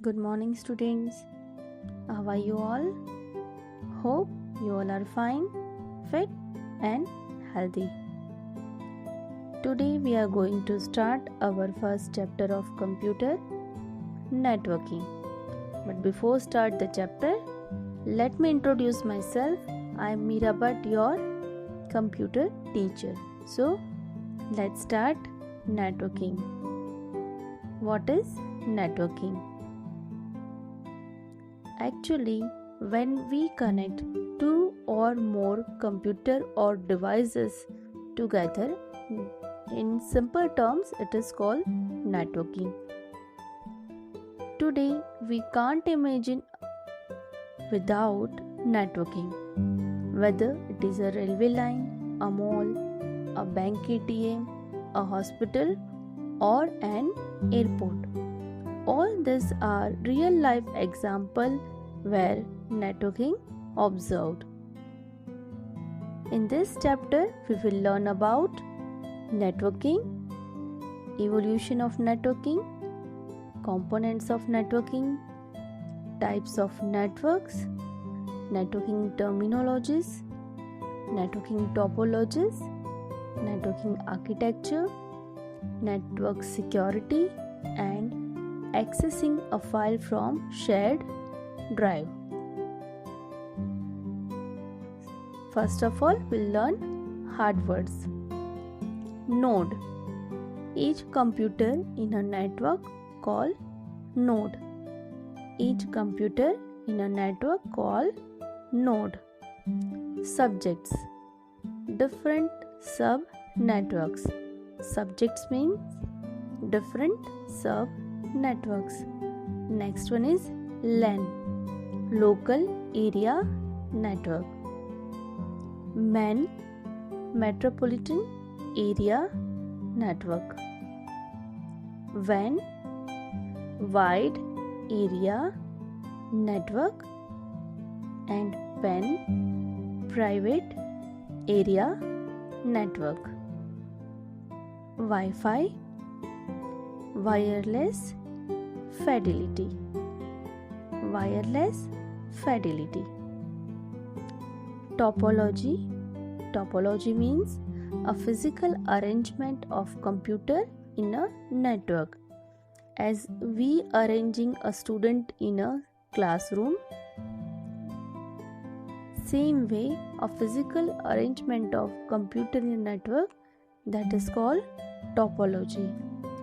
Good morning, students. How are you all? Hope you all are fine, fit, and healthy. Today, we are going to start our first chapter of computer networking. But before start the chapter, let me introduce myself. I am Meera Bhatt, your computer teacher. So, let's start networking. What is networking? Actually, when we connect two or more computer or devices together, in simple terms, it is called networking. Today, we can't imagine without networking. Whether it is a railway line, a mall, a bank ATM, a hospital, or an airport. All these are real life examples where networking observed. In this chapter, we will learn about networking, evolution of networking, components of networking, types of networks, networking terminologies, networking topologies, networking architecture, network security, and accessing a file from shared drive. First of all, we'll learn hard words. Node. Each computer in a network called node. Each computer in a network called node. Subjects. Different sub-networks. Subjects means different sub-networks. Next one is LAN, local area network. MAN, metropolitan area network. WAN, wide area network. And PAN, private area network. Wi-Fi, wireless fidelity. Wireless fidelity. Topology. Topology means a physical arrangement of computer in a network. As we arranging a student in a classroom, same way a physical arrangement of computer in a network, that is called topology.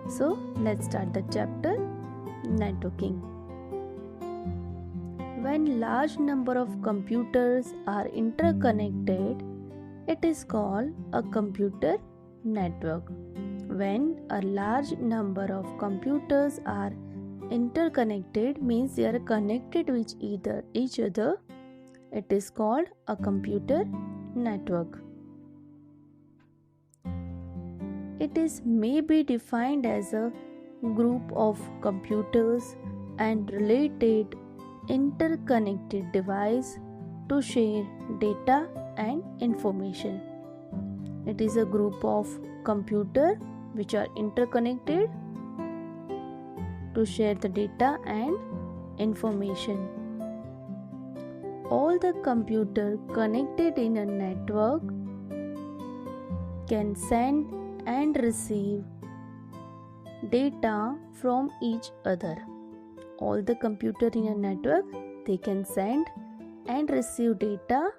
So let's start the chapter networking. When large number of computers are interconnected, it is called a computer network. When a large number of computers are interconnected, means they are connected with each other, it is called a computer network. It is may be defined as a group of computers and related interconnected device to share data and information. It is a group of computers which are interconnected to share the data and information. All the computers connected in a network can send and receive data from each other. All the computers in a network, they can send and receive data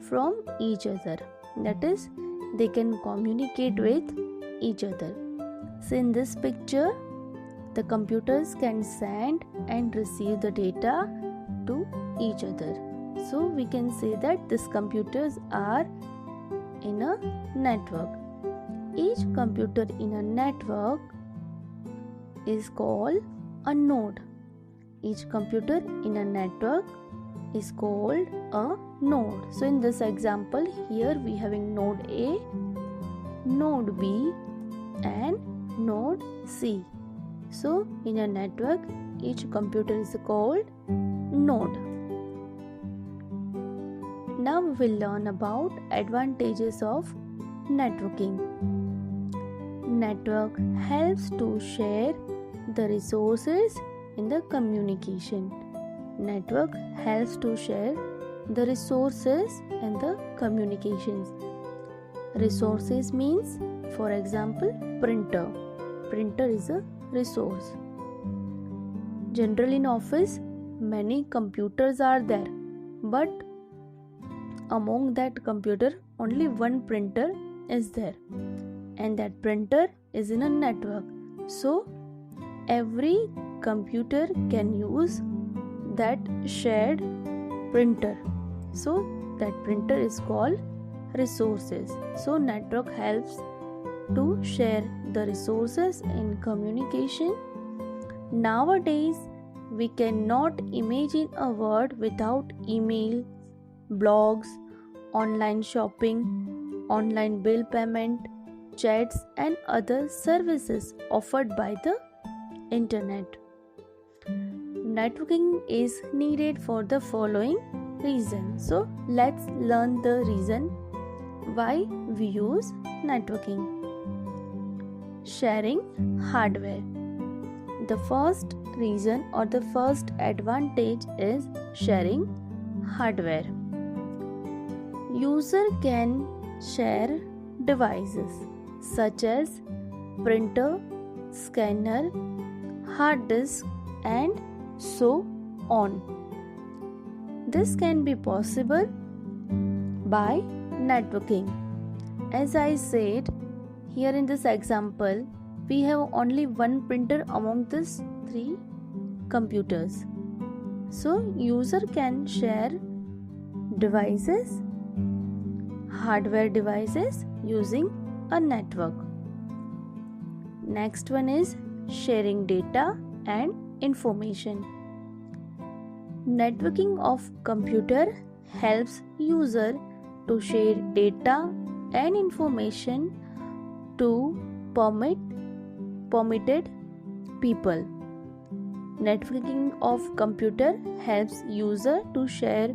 from each other. That is, they can communicate with each other. So in this picture, the computers can send and receive the data to each other. So we can say that these computers are in a network. Each computer in a network is called a node. Each computer in a network is called a node. So in this example, here we having node A, node B, and node C. So in a network, each computer is called node. Now we will learn about advantages of networking. Network helps to share the resources in the communication. Network helps to share the resources and the communications. Resources means, for example, printer. Printer is a resource. Generally in office, many computers are there, but among that computer, only one printer is there, and that printer is in a network. So, every computer can use that shared printer. So, that printer is called resources. So, network helps to share the resources in communication. Nowadays, we cannot imagine a world without email, blogs, online shopping, online bill payment, chats, and other services offered by the internet. Networking is needed for the following reasons. So, let's learn the reason why we use networking. Sharing hardware. The first reason or the first advantage is sharing hardware. User can share devices such as printer, scanner, hard disk, and so on. This can be possible by networking. As I said, here in this example, we have only one printer among these three computers. So, user can share devices, hardware devices using a network. Next one is sharing data and information. Networking of computer helps user to share data and information to permitted people. Networking of computer helps user to share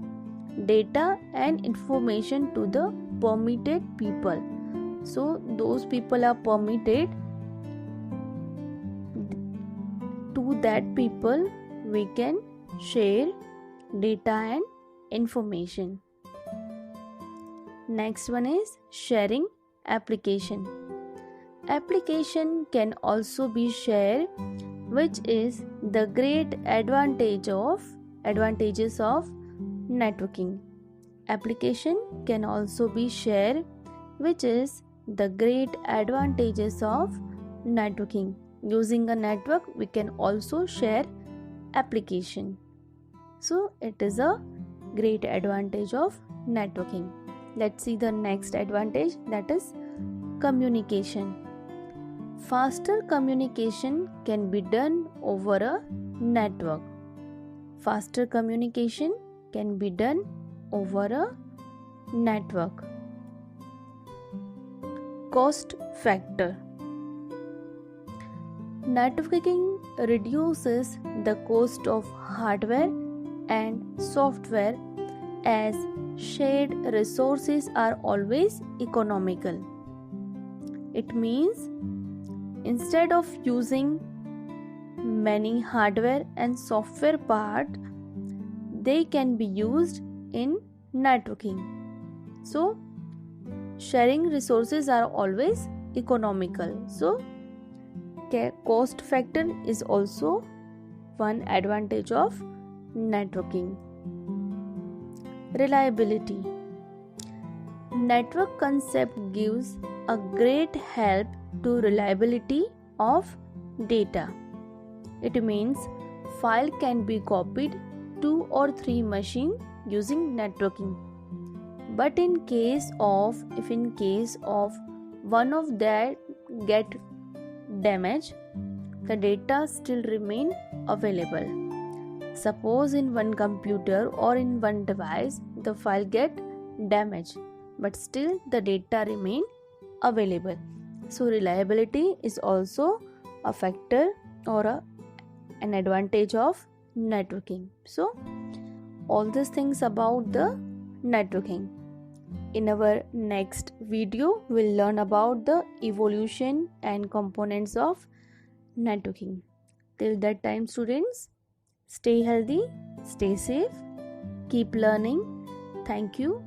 data and information to the permitted people. So those people are permitted, to that people we can share data and information. Next one is sharing application. Application can also be shared, which is the great advantages of networking. Application can also be shared, which is the great advantages of networking. Using a network, we can also share application. So it is a great advantage of networking. Let's see the next advantage, that is communication. Faster communication can be done over a network. Faster communication can be done over a network. Cost factor. Networking reduces the cost of hardware and software, as shared resources are always economical. It means instead of using many hardware and software parts, they can be used in networking. So, sharing resources are always economical. So, cost factor is also one advantage of networking. Reliability. Network concept gives a great help to reliability of data. It means file can be copied 2 or 3 machines using networking. But if in case of one of that get damaged, the data still remain available. Suppose in one computer or in one device the file get damaged, but still the data remain available. So reliability is also a factor or an advantage of networking. So all these things about the networking. In our next video, we'll learn about the evolution and components of networking. Till that time, students, Stay healthy, stay safe, keep learning. Thank you.